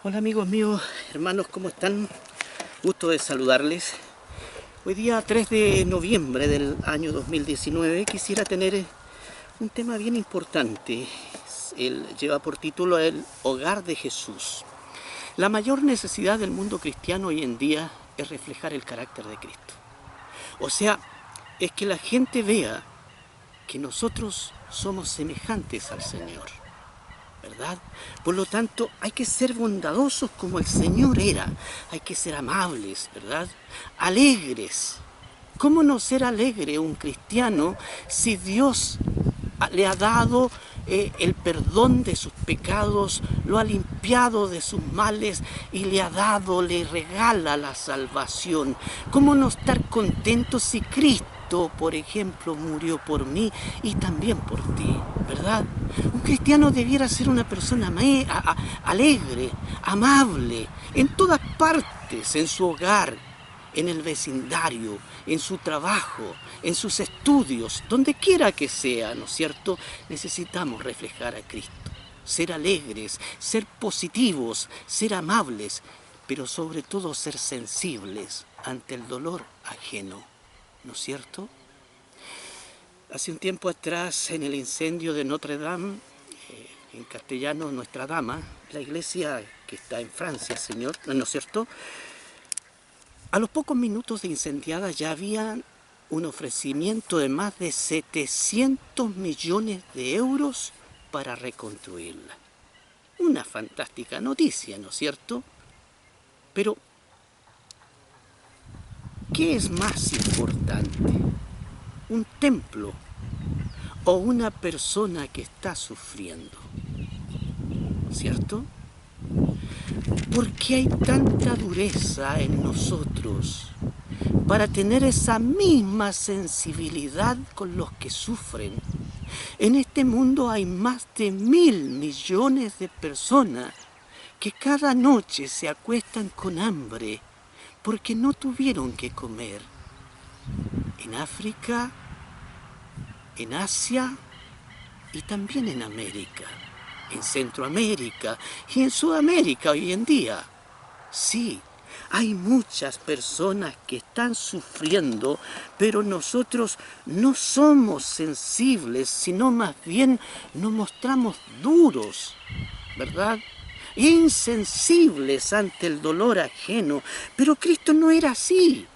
Hola amigos míos, hermanos, ¿cómo están? Gusto de saludarles. Hoy día 3 de noviembre del año 2019 quisiera tener un tema bien importante. Él lleva por título El Hogar de Jesús. La mayor necesidad del mundo cristiano hoy en día es reflejar el carácter de Cristo. O sea, es que la gente vea que nosotros somos semejantes al Señor, ¿verdad? Por lo tanto, hay que ser bondadosos como el Señor era. Hay que ser amables, ¿verdad? Alegres. ¿Cómo no ser alegre un cristiano si Dios le ha dado el perdón de sus pecados, lo ha limpiado de sus males y le regala la salvación? ¿Cómo no estar contentos si Cristo, por ejemplo, murió por mí y también por ti, ¿verdad? Un cristiano debiera ser una persona alegre, amable, en todas partes, en su hogar, en el vecindario, en su trabajo, en sus estudios, donde quiera que sea, ¿no es cierto? Necesitamos reflejar a Cristo, ser alegres, ser positivos, ser amables, pero sobre todo ser sensibles ante el dolor ajeno, ¿no es cierto? Hace un tiempo atrás, en el incendio de Notre Dame, en castellano Nuestra Dama, la iglesia que está en Francia, señor, ¿no es cierto? A los pocos minutos de incendiada ya había un ofrecimiento de más de 700 millones de euros para reconstruirla. Una fantástica noticia, ¿no es cierto? Pero, ¿qué es más importante? ¿Un templo o una persona que está sufriendo? ¿Cierto? ¿Por qué hay tanta dureza en nosotros para tener esa misma sensibilidad con los que sufren? En este mundo hay más de 1.000 millones de personas que cada noche se acuestan con hambre porque no tuvieron que comer. En África, en Asia y también en América, en Centroamérica y en Sudamérica hoy en día. Sí, hay muchas personas que están sufriendo, pero nosotros no somos sensibles, sino más bien nos mostramos duros, ¿verdad? Insensibles ante el dolor ajeno. Pero Cristo no era así.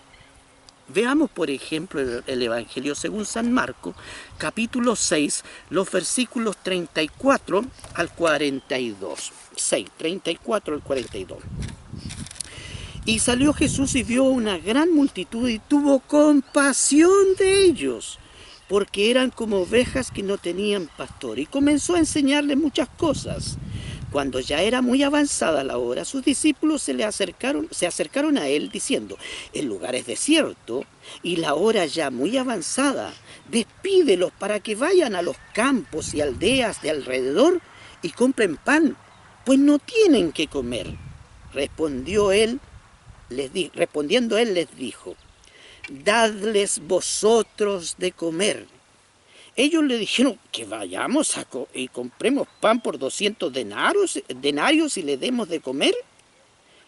Veamos, por ejemplo, el Evangelio según San Marcos, capítulo 6, los versículos 34 al 42. 6, 34 al 42. Y salió Jesús y vio una gran multitud y tuvo compasión de ellos, porque eran como ovejas que no tenían pastor. Y comenzó a enseñarles muchas cosas. Cuando ya era muy avanzada la hora, sus discípulos se acercaron a él diciendo: el lugar es desierto y la hora ya muy avanzada. Despídelos para que vayan a los campos y aldeas de alrededor y compren pan, pues no tienen que comer. Respondiendo él les dijo: dadles vosotros de comer. Ellos le dijeron: que vayamos y compremos pan por 200 denarios y le demos de comer.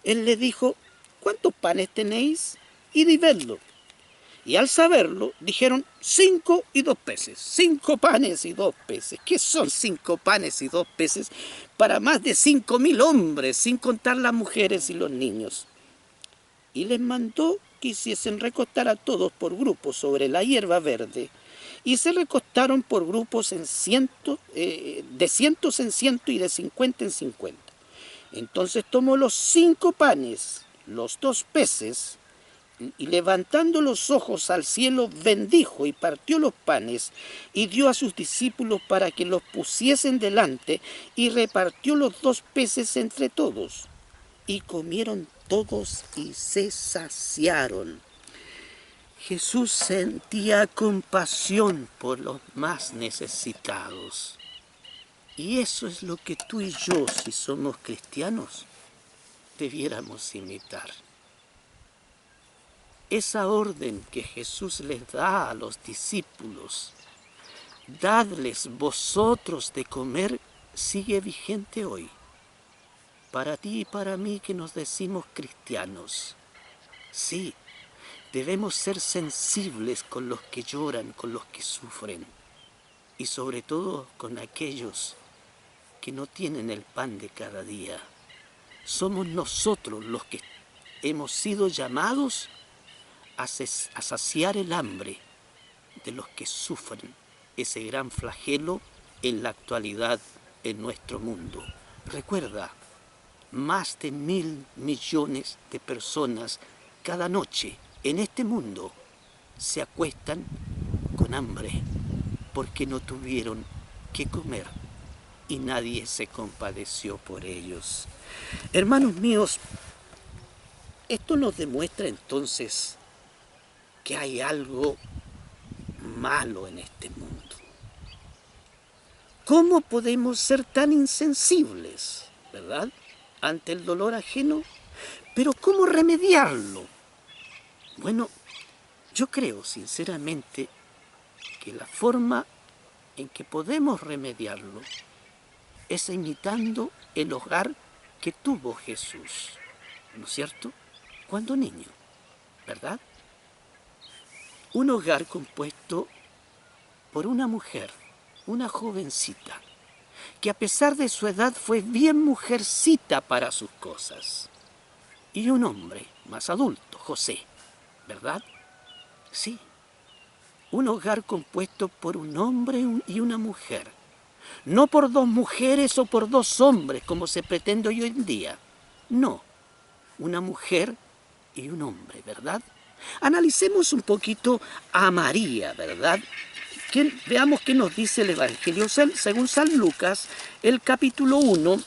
Él les dijo: ¿cuántos panes tenéis? Y vedlo. Y al saberlo, dijeron: 5 y 2 peces. 5 panes y 2 peces. ¿Qué son 5 panes y 2 peces para más de 5.000 hombres, sin contar las mujeres y los niños? Y les mandó que hiciesen recostar a todos por grupos sobre la hierba verde. Y se recostaron por grupos de cientos en cientos y de 50 en 50. Entonces tomó los 5 panes, los 2 peces, y levantando los ojos al cielo, bendijo y partió los panes, y dio a sus discípulos para que los pusiesen delante, y repartió los 2 peces entre todos. Y comieron todos y se saciaron. Jesús sentía compasión por los más necesitados. Y eso es lo que tú y yo, si somos cristianos, debiéramos imitar. Esa orden que Jesús les da a los discípulos, dadles vosotros de comer, sigue vigente hoy. para ti y para mí que nos decimos cristianos. Sí, debemos ser sensibles con los que lloran, con los que sufren, y sobre todo con aquellos que no tienen el pan de cada día. Somos nosotros los que hemos sido llamados a saciar el hambre de los que sufren ese gran flagelo en la actualidad en nuestro mundo. Recuerda, más de 1.000 millones de personas cada noche en este mundo se acuestan con hambre porque no tuvieron que comer y nadie se compadeció por ellos. Hermanos míos, esto nos demuestra entonces que hay algo malo en este mundo. ¿Cómo podemos ser tan insensibles, verdad, ante el dolor ajeno? Pero ¿cómo remediarlo? Bueno, yo creo sinceramente que la forma en que podemos remediarlo es imitando el hogar que tuvo Jesús, ¿no es cierto? Cuando niño, ¿verdad? Un hogar compuesto por una mujer, una jovencita, que a pesar de su edad fue bien mujercita para sus cosas. Y un hombre más adulto, José, ¿verdad? Sí, un hogar compuesto por un hombre y una mujer. No por dos mujeres o por dos hombres, como se pretende hoy en día. No, una mujer y un hombre, ¿verdad? Analicemos un poquito a María, ¿verdad? Veamos qué nos dice el Evangelio. Según San Lucas, el capítulo 1,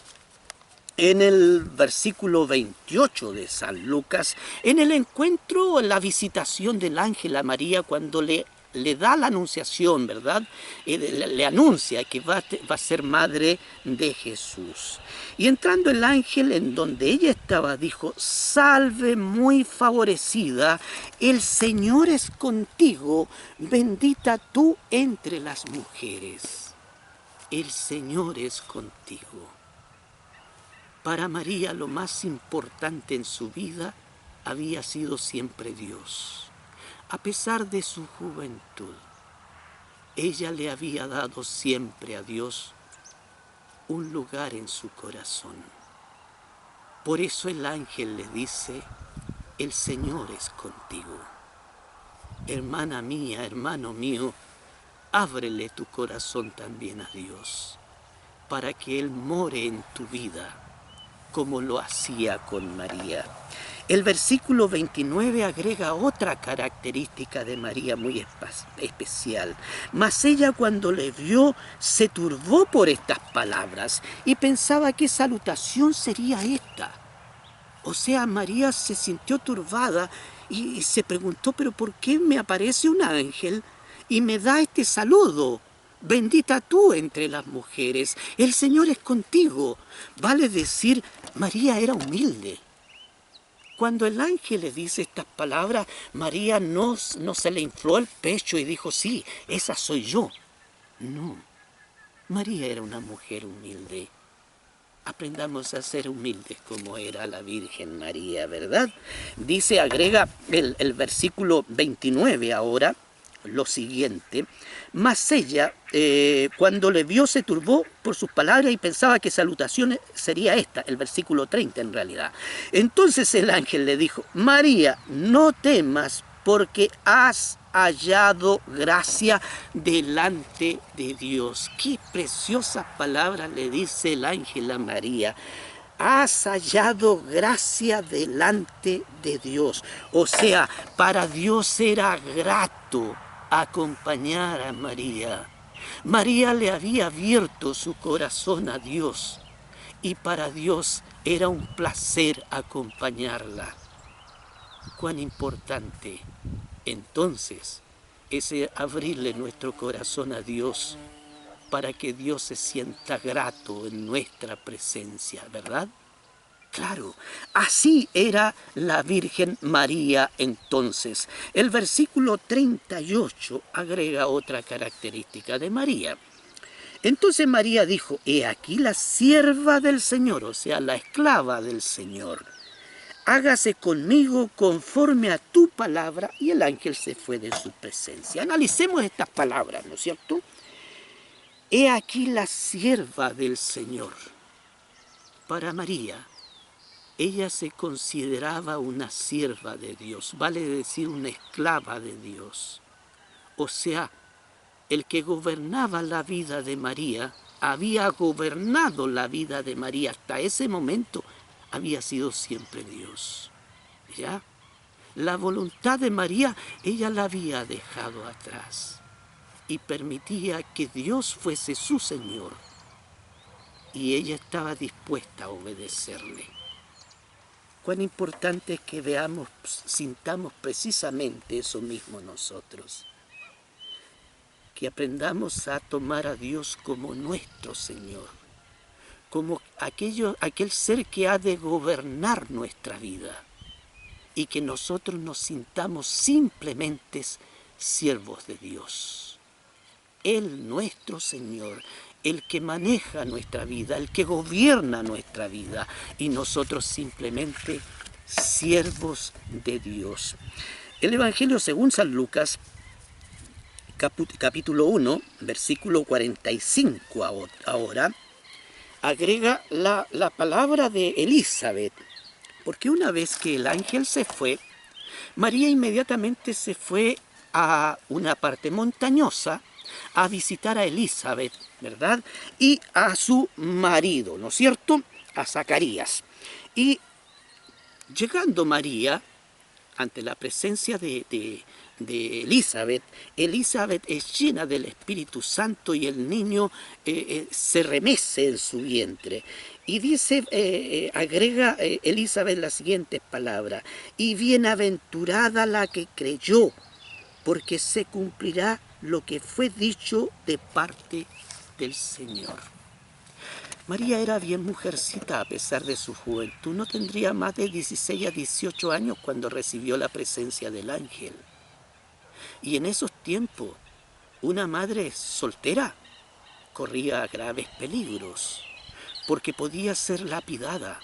en el versículo 28 de San Lucas, en el encuentro, en la visitación del ángel a María cuando le da la anunciación, ¿verdad? Le anuncia que va a ser madre de Jesús. Y entrando el ángel en donde ella estaba, dijo: salve muy favorecida, el Señor es contigo, bendita tú entre las mujeres. El Señor es contigo. Para María lo más importante en su vida había sido siempre Dios. A pesar de su juventud, ella le había dado siempre a Dios un lugar en su corazón. Por eso el ángel le dice: el Señor es contigo. Hermana mía, hermano mío, ábrele tu corazón también a Dios, para que Él more en tu vida, como lo hacía con María. El versículo 29 agrega otra característica de María muy especial. Mas ella, cuando le vio, se turbó por estas palabras y pensaba qué salutación sería esta. O sea, María se sintió turbada y se preguntó: ¿pero por qué me aparece un ángel y me da este saludo? Bendita tú entre las mujeres, el Señor es contigo. Vale decir, María era humilde. Cuando el ángel le dice estas palabras, María no se le infló el pecho y dijo: sí, esa soy yo. No, María era una mujer humilde. Aprendamos a ser humildes como era la Virgen María, ¿verdad? Dice, agrega el versículo 29 ahora, lo siguiente: mas ella, cuando le vio, se turbó por sus palabras y pensaba que salutación sería esta, el versículo 30 en realidad. Entonces el ángel le dijo: María, no temas, porque has hallado gracia delante de Dios. Qué preciosas palabras le dice el ángel a María. Has hallado gracia delante de Dios. O sea, para Dios era grato acompañar a María. María le había abierto su corazón a Dios y para Dios era un placer acompañarla. Cuán importante entonces es abrirle nuestro corazón a Dios para que Dios se sienta grato en nuestra presencia, ¿verdad? Claro, así era la Virgen María entonces. El versículo 38 agrega otra característica de María. Entonces María dijo, he aquí la sierva del Señor, o sea, la esclava del Señor. Hágase conmigo conforme a tu palabra. Y el ángel se fue de su presencia. Analicemos estas palabras, ¿no es cierto? He aquí la sierva del Señor. Para María, ella se consideraba una sierva de Dios, vale decir una esclava de Dios. O sea, el que gobernaba la vida de María, había gobernado la vida de María hasta ese momento, había sido siempre Dios. ¿Ya? La voluntad de María, ella la había dejado atrás y permitía que Dios fuese su Señor. Y ella estaba dispuesta a obedecerle. Cuán importante es que veamos, sintamos precisamente eso mismo nosotros. Que aprendamos a tomar a Dios como nuestro Señor, como aquel ser que ha de gobernar nuestra vida, y que nosotros nos sintamos simplemente siervos de Dios. Él, nuestro Señor, el que maneja nuestra vida, el que gobierna nuestra vida, y nosotros simplemente siervos de Dios. El Evangelio según San Lucas, capítulo 1, versículo 45 ahora, agrega la palabra de Elizabeth, porque una vez que el ángel se fue, María inmediatamente se fue a una parte montañosa a visitar a Elizabeth, ¿verdad? Y a su marido, ¿no es cierto? A Zacarías. Y llegando María ante la presencia de Elizabeth, Elizabeth es llena del Espíritu Santo y el niño se remece en su vientre. Y dice, agrega Elizabeth las siguientes palabras, y bienaventurada la que creyó, porque se cumplirá lo que fue dicho de parte del Señor. María era bien mujercita a pesar de su juventud, no tendría más de 16 a 18 años cuando recibió la presencia del ángel. Y en esos tiempos, una madre soltera corría graves peligros, porque podía ser lapidada,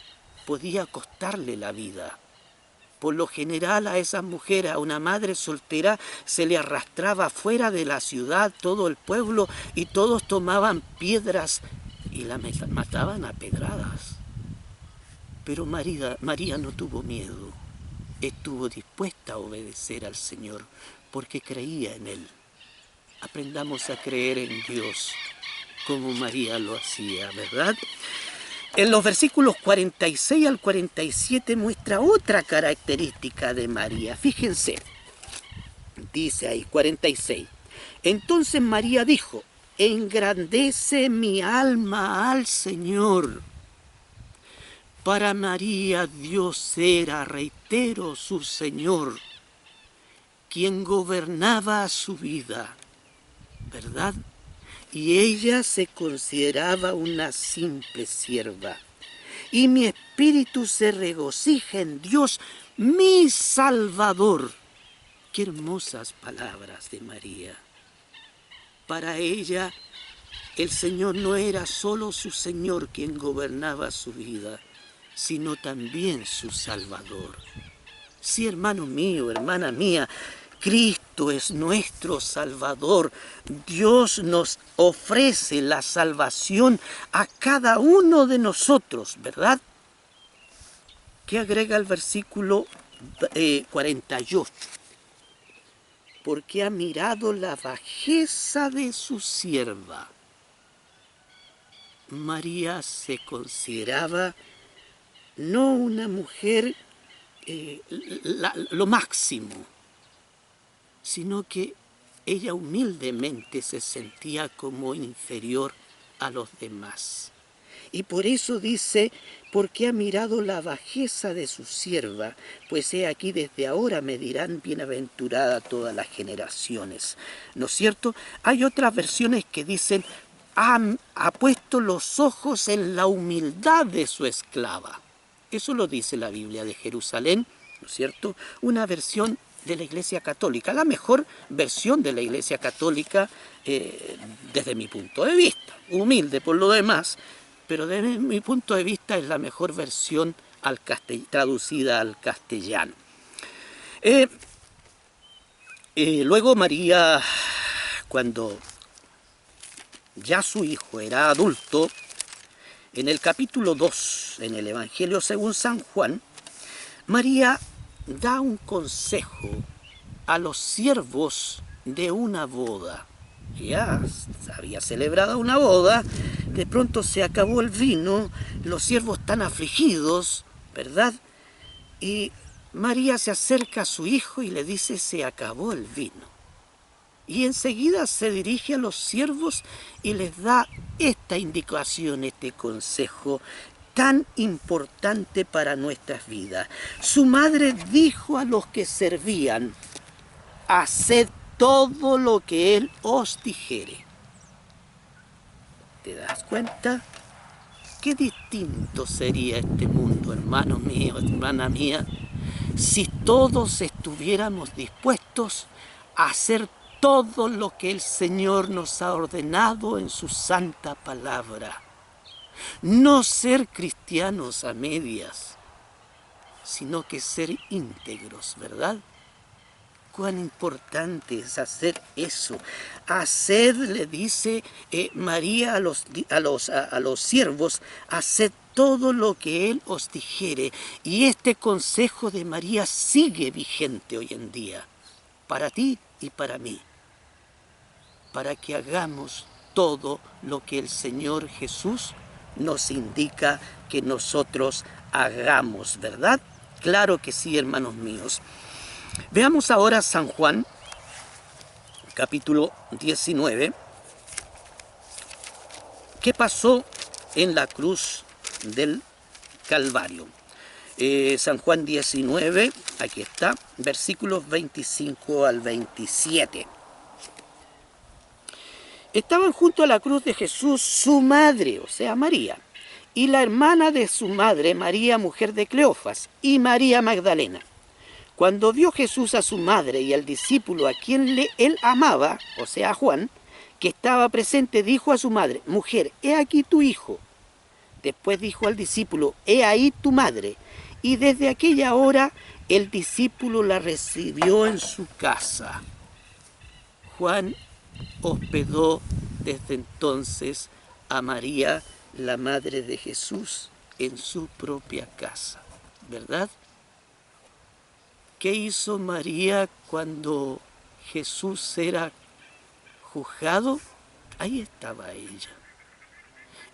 podía costarle la vida. Por lo general a esa mujer, a una madre soltera, se le arrastraba fuera de la ciudad todo el pueblo y todos tomaban piedras y la mataban a pedradas. Pero María no tuvo miedo, estuvo dispuesta a obedecer al Señor porque creía en Él. Aprendamos a creer en Dios como María lo hacía, ¿verdad? En los versículos 46 al 47 muestra otra característica de María. Fíjense, dice ahí, 46. Entonces María dijo, engrandece mi alma al Señor. Para María Dios era, reitero, su Señor, quien gobernaba su vida, ¿verdad? Y ella se consideraba una simple sierva. Y mi espíritu se regocija en Dios, mi Salvador. Qué hermosas palabras de María. Para ella, el Señor no era solo su Señor quien gobernaba su vida, sino también su Salvador. Sí, hermano mío, hermana mía, Cristo es nuestro Salvador. Dios nos ofrece la salvación a cada uno de nosotros, ¿verdad? ¿Qué agrega el versículo 48? Porque ha mirado la bajeza de su sierva. María se consideraba no una mujer lo máximo, sino que ella humildemente se sentía como inferior a los demás. Y por eso dice, porque ha mirado la bajeza de su sierva, pues he aquí desde ahora me dirán bienaventurada todas las generaciones. ¿No es cierto? Hay otras versiones que dicen, ha puesto los ojos en la humildad de su esclava. Eso lo dice la Biblia de Jerusalén, ¿no es cierto? Una versión de la Iglesia Católica, la mejor versión de la Iglesia Católica desde mi punto de vista, humilde por lo demás, pero desde mi punto de vista es la mejor versión traducida al castellano. Luego María, cuando ya su hijo era adulto, en el capítulo 2, en el Evangelio según San Juan, María da un consejo a los siervos de una boda. Ya se había celebrado una boda, de pronto se acabó el vino, los siervos están afligidos, ¿verdad? Y María se acerca a su hijo y le dice, se acabó el vino. Y enseguida se dirige a los siervos y les da esta indicación, este consejo tan importante para nuestras vidas. Su madre dijo a los que servían, haced todo lo que él os dijere. ¿Te das cuenta? Qué distinto sería este mundo, hermano mío, hermana mía, si todos estuviéramos dispuestos a hacer todo lo que el Señor nos ha ordenado en su santa palabra. No ser cristianos a medias, sino que ser íntegros, ¿verdad? Cuán importante es hacer eso. Haced, le dice María a los siervos, haced todo lo que él os dijere. Y este consejo de María sigue vigente hoy en día, para ti y para mí, para que hagamos todo lo que el Señor Jesús nos indica que nosotros hagamos, ¿verdad? Claro que sí, hermanos míos. Veamos ahora San Juan, capítulo 19. ¿Qué pasó en la cruz del Calvario? San Juan 19, aquí está, versículos 25 al 27. Estaban junto a la cruz de Jesús su madre, o sea, María, y la hermana de su madre, María, mujer de Cleofas, y María Magdalena. Cuando vio Jesús a su madre y al discípulo a quien él amaba, o sea, a Juan, que estaba presente, dijo a su madre, mujer, he aquí tu hijo. Después dijo al discípulo, he ahí tu madre. Y desde aquella hora el discípulo la recibió en su casa. Juan hospedó desde entonces a María, la madre de Jesús, en su propia casa, ¿verdad? ¿Qué hizo María cuando Jesús era juzgado? Ahí estaba ella.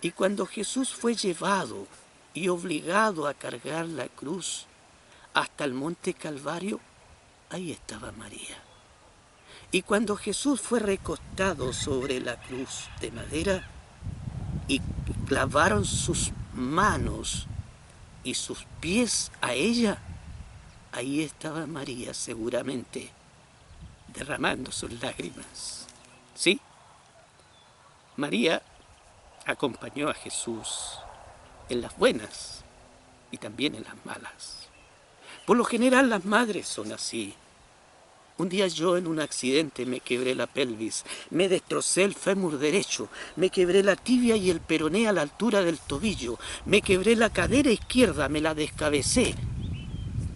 Y cuando Jesús fue llevado y obligado a cargar la cruz hasta el monte Calvario, ahí estaba María. Y cuando Jesús fue recostado sobre la cruz de madera y clavaron sus manos y sus pies a ella, ahí estaba María seguramente derramando sus lágrimas. ¿Sí? María acompañó a Jesús en las buenas y también en las malas. Por lo general las madres son así. Un día yo en un accidente me quebré la pelvis, me destrocé el fémur derecho, me quebré la tibia y el peroné a la altura del tobillo, me quebré la cadera izquierda, me la descabecé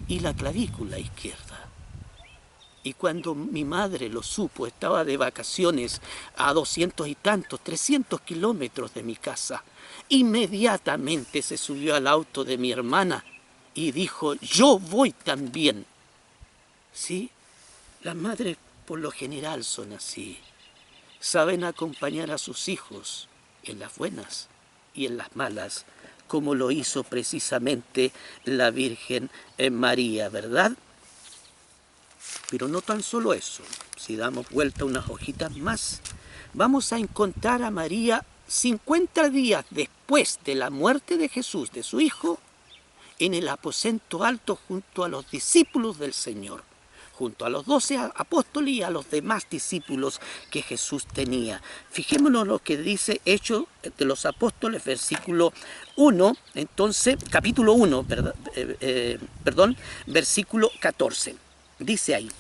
y la clavícula izquierda. Y cuando mi madre lo supo, estaba de vacaciones a 200 y tantos, 300 kilómetros de mi casa, inmediatamente se subió al auto de mi hermana y dijo, yo voy también. ¿Sí? Las madres por lo general son así. Saben acompañar a sus hijos en las buenas y en las malas, como lo hizo precisamente la Virgen María, ¿verdad? Pero no tan solo eso. Si damos vuelta unas hojitas más, vamos a encontrar a María 50 días después de la muerte de Jesús, de su hijo, en el aposento alto junto a los discípulos del Señor, junto a los 12 apóstoles y a los demás discípulos que Jesús tenía. Fijémonos lo que dice Hechos de los Apóstoles, versículo 1, entonces, capítulo 1, versículo 14. Dice ahí,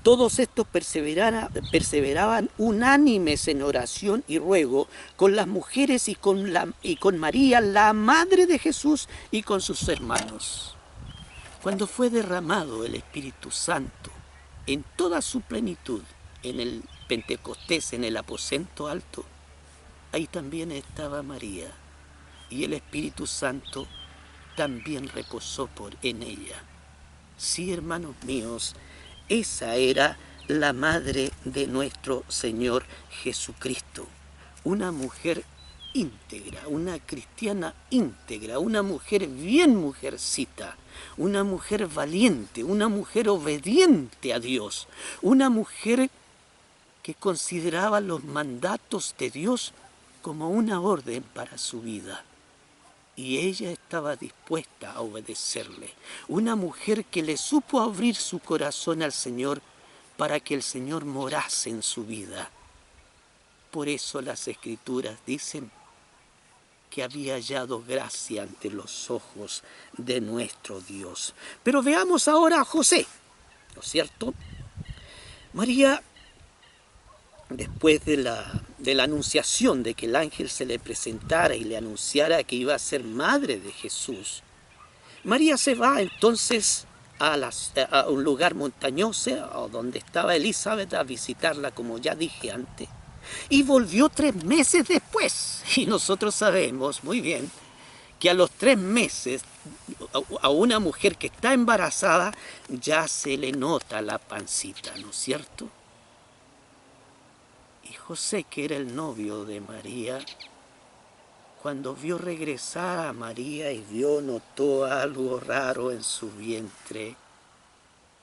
Todos estos perseveraban unánimes en oración y ruego con las mujeres y con María, la madre de Jesús, y con sus hermanos. Cuando fue derramado el Espíritu Santo en toda su plenitud, en el Pentecostés, en el aposento alto, ahí también estaba María, y el Espíritu Santo también reposó en ella. Sí, hermanos míos, esa era la madre de nuestro Señor Jesucristo, una mujer íntegra, una cristiana íntegra, una mujer bien mujercita, una mujer valiente, una mujer obediente a Dios, una mujer que consideraba los mandatos de Dios como una orden para su vida. Y ella estaba dispuesta a obedecerle. Una mujer que le supo abrir su corazón al Señor para que el Señor morase en su vida. Por eso las Escrituras dicen que había hallado gracia ante los ojos de nuestro Dios. Pero veamos ahora a José, ¿no es cierto? María, después de la anunciación de que el ángel se le presentara y le anunciara que iba a ser madre de Jesús, María se va entonces a un lugar montañoso donde estaba Elizabeth a visitarla, como ya dije antes, y volvió 3 meses después. Y nosotros sabemos muy bien que a los 3 meses a una mujer que está embarazada ya se le nota la pancita, ¿no es cierto? Y José, que era el novio de María, cuando vio regresar a María y notó algo raro en su vientre,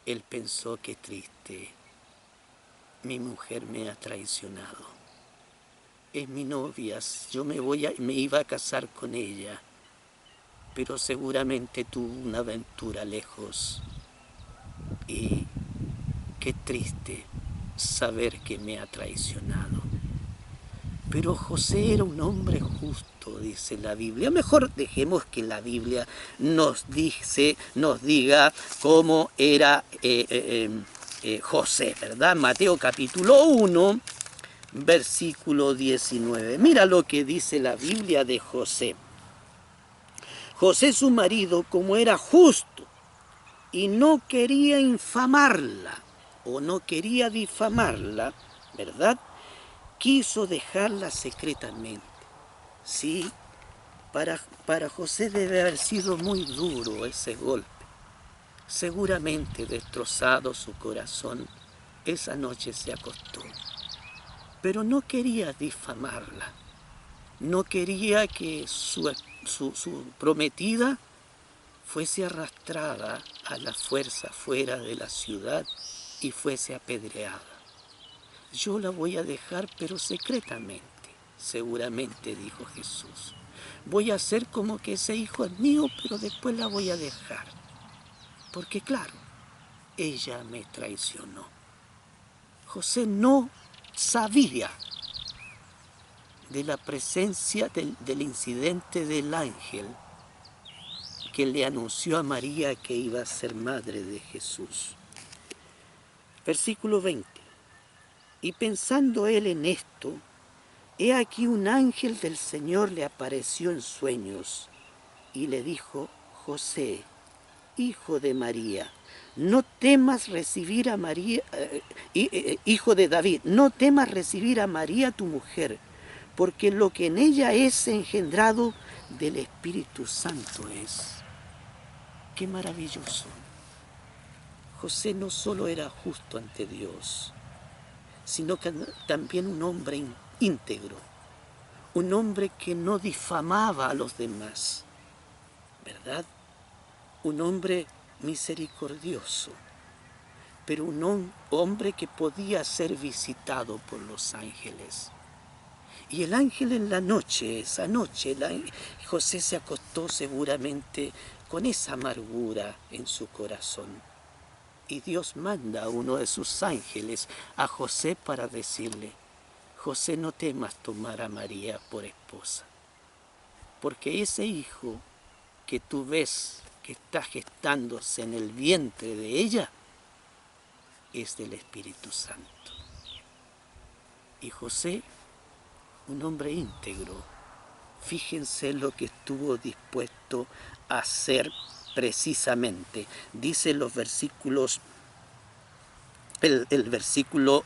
él pensó: qué triste, mi mujer me ha traicionado. Es mi novia, yo me iba a casar con ella, pero seguramente tuvo una aventura lejos. Y qué triste saber que me ha traicionado. Pero José era un hombre justo, dice la Biblia. Mejor dejemos que la Biblia nos diga cómo era José, ¿verdad? Mateo capítulo 1, versículo 19. Mira lo que dice la Biblia de José. José, su marido, como era justo y no quería infamarla, o no quería difamarla, ¿verdad?, quiso dejarla secretamente. Sí, para José debe haber sido muy duro ese golpe. Seguramente destrozado su corazón, esa noche se acostó. Pero no quería difamarla. No quería que su prometida fuese arrastrada a la fuerza fuera de la ciudad y fuese apedreada. Yo la voy a dejar, pero secretamente, seguramente, dijo Jesús. Voy a hacer como que ese hijo es mío, pero después la voy a dejar. Porque claro, ella me traicionó. José no sabía de la presencia del incidente del ángel que le anunció a María que iba a ser madre de Jesús. Versículo 20. Y pensando él en esto, he aquí un ángel del Señor le apareció en sueños y le dijo: José, hijo de María, no temas recibir a María, hijo de David, no temas recibir a María tu mujer, porque lo que en ella es engendrado del Espíritu Santo es. ¡Qué maravilloso! José no solo era justo ante Dios, sino que también un hombre íntegro, un hombre que no difamaba a los demás, ¿verdad? Un hombre misericordioso, pero un hombre que podía ser visitado por los ángeles. Y el ángel en la noche, esa noche, José se acostó seguramente con esa amargura en su corazón. Y Dios manda a uno de sus ángeles a José para decirle: José, no temas tomar a María por esposa, porque ese hijo que tú ves que está gestándose en el vientre de ella es del Espíritu Santo. Y José, un hombre íntegro, fíjense lo que estuvo dispuesto a hacer precisamente. Dice los versículos, el versículo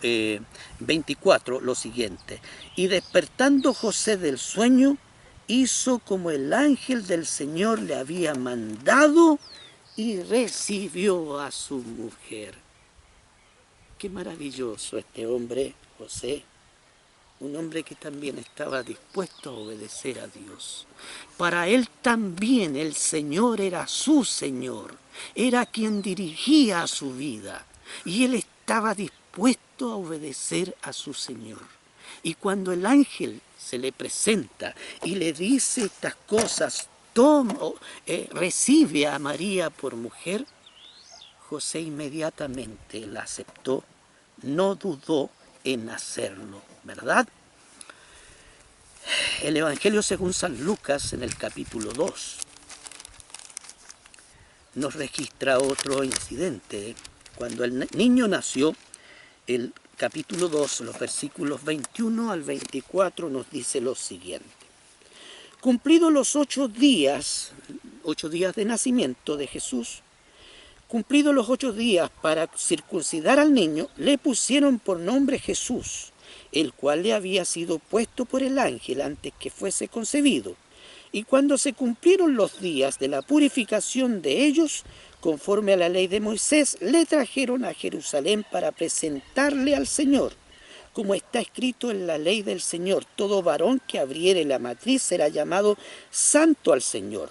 24 lo siguiente: y despertando José del sueño, hizo como el ángel del Señor le había mandado y recibió a su mujer. Qué maravilloso este hombre, José. Un hombre que también estaba dispuesto a obedecer a Dios. Para él también el Señor era su Señor, era quien dirigía su vida, y él estaba dispuesto a obedecer a su Señor. Y cuando el ángel se le presenta y le dice estas cosas, recibe a María por mujer, José inmediatamente la aceptó, no dudó en hacerlo, ¿verdad? El Evangelio según San Lucas, en el capítulo 2, nos registra otro incidente. Cuando el niño nació, el capítulo 2, los versículos 21 al 24, nos dice lo siguiente: cumplidos los 8 días de nacimiento de Jesús, cumplidos los 8 días para circuncidar al niño, le pusieron por nombre Jesús, el cual le había sido puesto por el ángel antes que fuese concebido. Y cuando se cumplieron los días de la purificación de ellos, conforme a la ley de Moisés, le trajeron a Jerusalén para presentarle al Señor. Como está escrito en la ley del Señor, todo varón que abriere la matriz será llamado santo al Señor.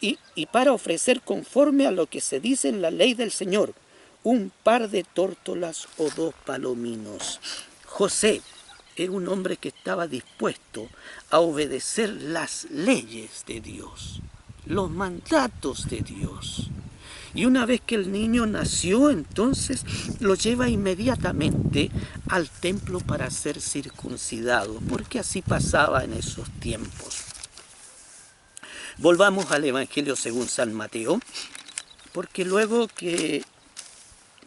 Y para ofrecer conforme a lo que se dice en la ley del Señor, un par de tórtolas o 2 palominos. José era un hombre que estaba dispuesto a obedecer las leyes de Dios, los mandatos de Dios. Y una vez que el niño nació, entonces lo lleva inmediatamente al templo para ser circuncidado, porque así pasaba en esos tiempos. Volvamos al Evangelio según San Mateo, porque luego que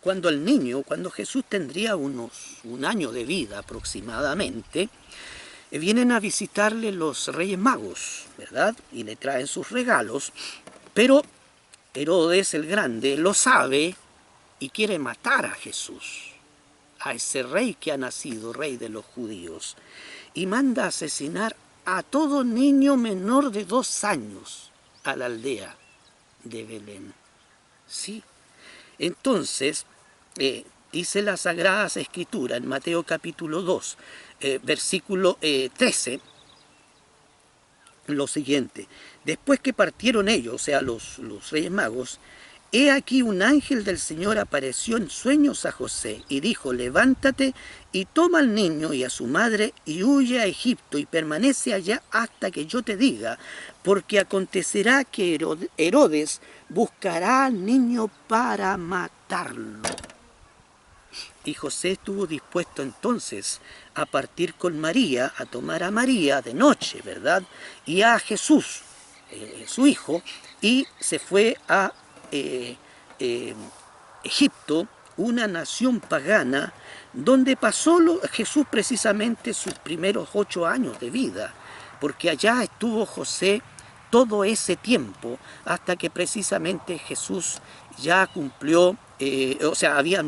cuando Jesús tendría un año de vida aproximadamente, vienen a visitarle los Reyes Magos, ¿verdad? Y le traen sus regalos, pero Herodes el Grande lo sabe y quiere matar a Jesús, a ese rey que ha nacido, rey de los judíos, y manda a asesinar a todo niño menor de 2 años a la aldea de Belén. Sí. Entonces, dice las Sagradas Escrituras en Mateo capítulo 2, versículo 13, lo siguiente: después que partieron ellos, o sea, los Reyes Magos, he aquí un ángel del Señor apareció en sueños a José y dijo: levántate y toma al niño y a su madre y huye a Egipto y permanece allá hasta que yo te diga, porque acontecerá que Herodes buscará al niño para matarlo. Y José estuvo dispuesto entonces a partir con María, a tomar a María de noche, ¿verdad? Y a Jesús, su hijo, y se fue a Egipto, una nación pagana, donde pasó Jesús precisamente sus primeros 8 años de vida, porque allá estuvo José todo ese tiempo, hasta que precisamente Jesús ya cumplió, había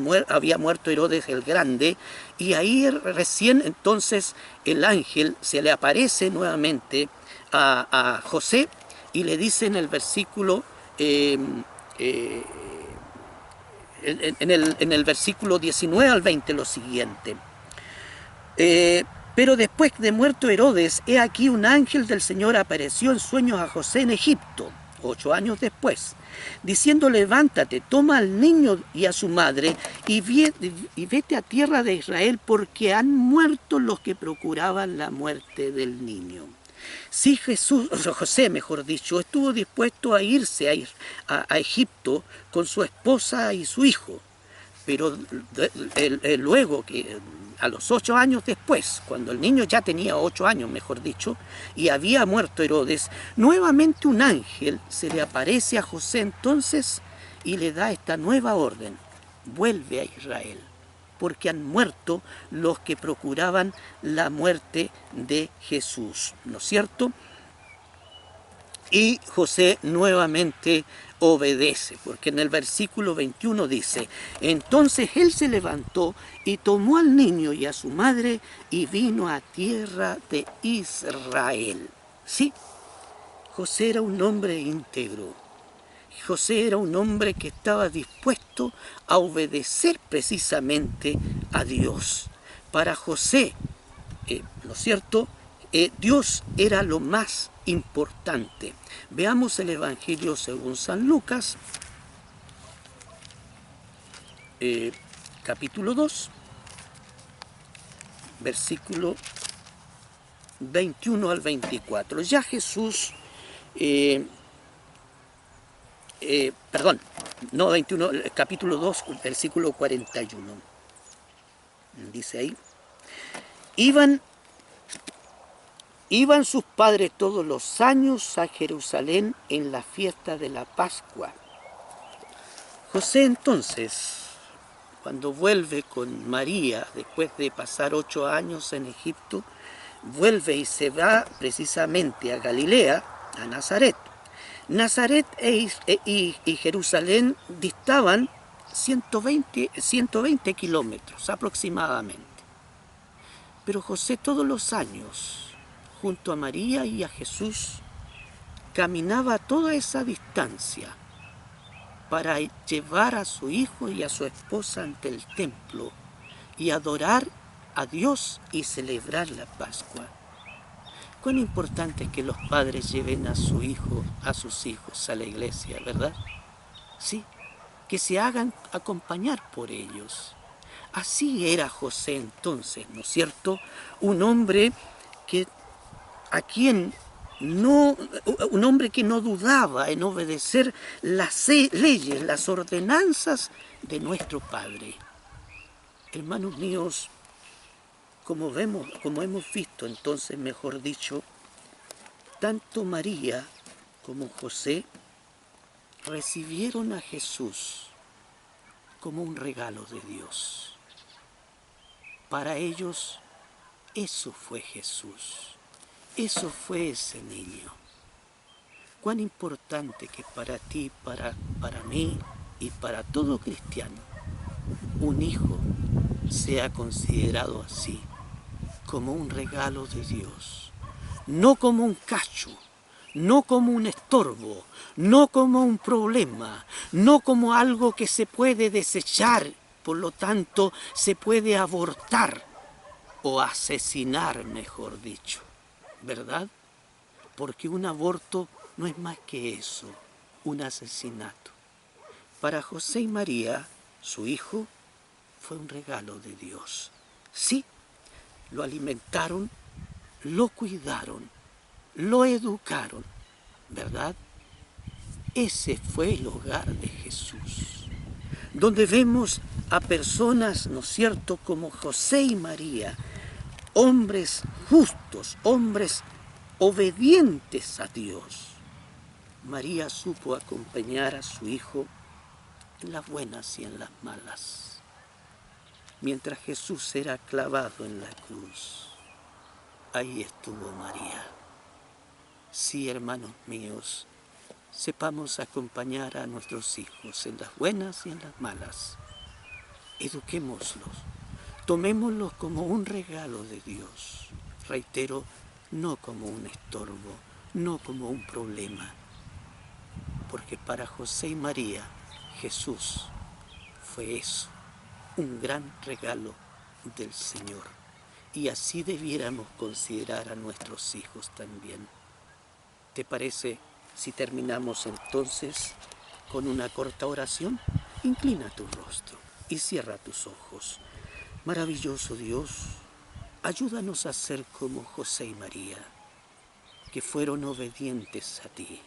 muerto Herodes el Grande, y ahí recién entonces el ángel se le aparece nuevamente a José y le dice en el versículo en el versículo 19 al 20 lo siguiente: pero después de muerto Herodes, he aquí un ángel del Señor apareció en sueños a José en Egipto, 8 años después, diciendo: levántate, toma al niño y a su madre y vete a tierra de Israel, porque han muerto los que procuraban la muerte del niño. Sí, José, mejor dicho, estuvo dispuesto a irse a Egipto con su esposa y su hijo, pero luego que a los 8 años después, cuando el niño ya tenía 8 años, mejor dicho, y había muerto Herodes, nuevamente un ángel se le aparece a José entonces y le da esta nueva orden: vuelve a Israel, porque han muerto los que procuraban la muerte de Jesús, ¿no es cierto? Y José nuevamente obedece, porque en el versículo 21 dice: entonces él se levantó y tomó al niño y a su madre y vino a tierra de Israel. Sí, José era un hombre íntegro. José era un hombre que estaba dispuesto a obedecer precisamente a Dios. Para José, ¿no es cierto?, Dios era lo más importante. Veamos el Evangelio según San Lucas, capítulo 2, versículo 21 al 24. Ya Jesús, no 21, capítulo 2, versículo 41. Dice ahí: Iban sus padres todos los años a Jerusalén en la fiesta de la Pascua. José entonces, cuando vuelve con María, después de pasar 8 años en Egipto, vuelve y se va precisamente a Galilea, a Nazaret. Nazaret y Jerusalén distaban 120 kilómetros aproximadamente. Pero José todos los años, junto a María y a Jesús, caminaba toda esa distancia para llevar a su hijo y a su esposa ante el templo y adorar a Dios y celebrar la Pascua. Cuán importante es que los padres lleven a sus hijos a la iglesia, ¿verdad? Sí, que se hagan acompañar por ellos. Así era José entonces, ¿no es cierto? Un hombre que un hombre que no dudaba en obedecer las leyes, las ordenanzas de nuestro Padre. Hermanos míos, como hemos visto entonces, mejor dicho, tanto María como José recibieron a Jesús como un regalo de Dios. Para ellos, eso fue Jesús. Eso fue ese niño. Cuán importante que para ti, para mí y para todo cristiano, un hijo sea considerado así, como un regalo de Dios. No como un cacho, no como un estorbo, no como un problema, no como algo que se puede desechar, por lo tanto se puede abortar o asesinar, mejor dicho. ¿Verdad? Porque un aborto no es más que eso, un asesinato. Para José y María, su hijo, fue un regalo de Dios. Sí, lo alimentaron, lo cuidaron, lo educaron, ¿verdad? Ese fue el hogar de Jesús, donde vemos a personas, ¿no es cierto?, como José y María, hombres justos, hombres obedientes a Dios. María supo acompañar a su hijo en las buenas y en las malas, mientras Jesús era clavado en la cruz. Ahí estuvo María. Sí, hermanos míos, sepamos acompañar a nuestros hijos en las buenas y en las malas. Eduquémoslos, tomémoslos como un regalo de Dios. Reitero, no como un estorbo, no como un problema. Porque para José y María, Jesús fue eso, un gran regalo del Señor. Y así debiéramos considerar a nuestros hijos también. ¿Te parece si terminamos entonces con una corta oración? Inclina tu rostro y cierra tus ojos. Maravilloso Dios, ayúdanos a ser como José y María, que fueron obedientes a ti,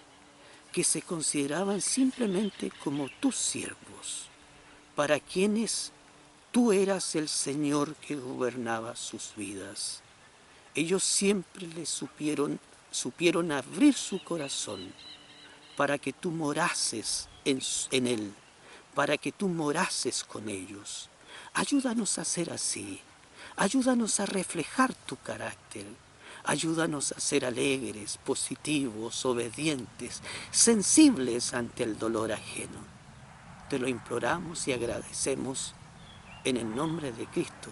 que se consideraban simplemente como tus siervos, para quienes tú eras el Señor que gobernaba sus vidas. Ellos siempre supieron abrir su corazón para que tú morases en él, para que tú morases con ellos, Ayúdanos a ser así. Ayúdanos a reflejar tu carácter. Ayúdanos a ser alegres, positivos, obedientes, sensibles ante el dolor ajeno. Te lo imploramos y agradecemos en el nombre de Cristo.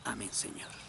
Amén, Señor.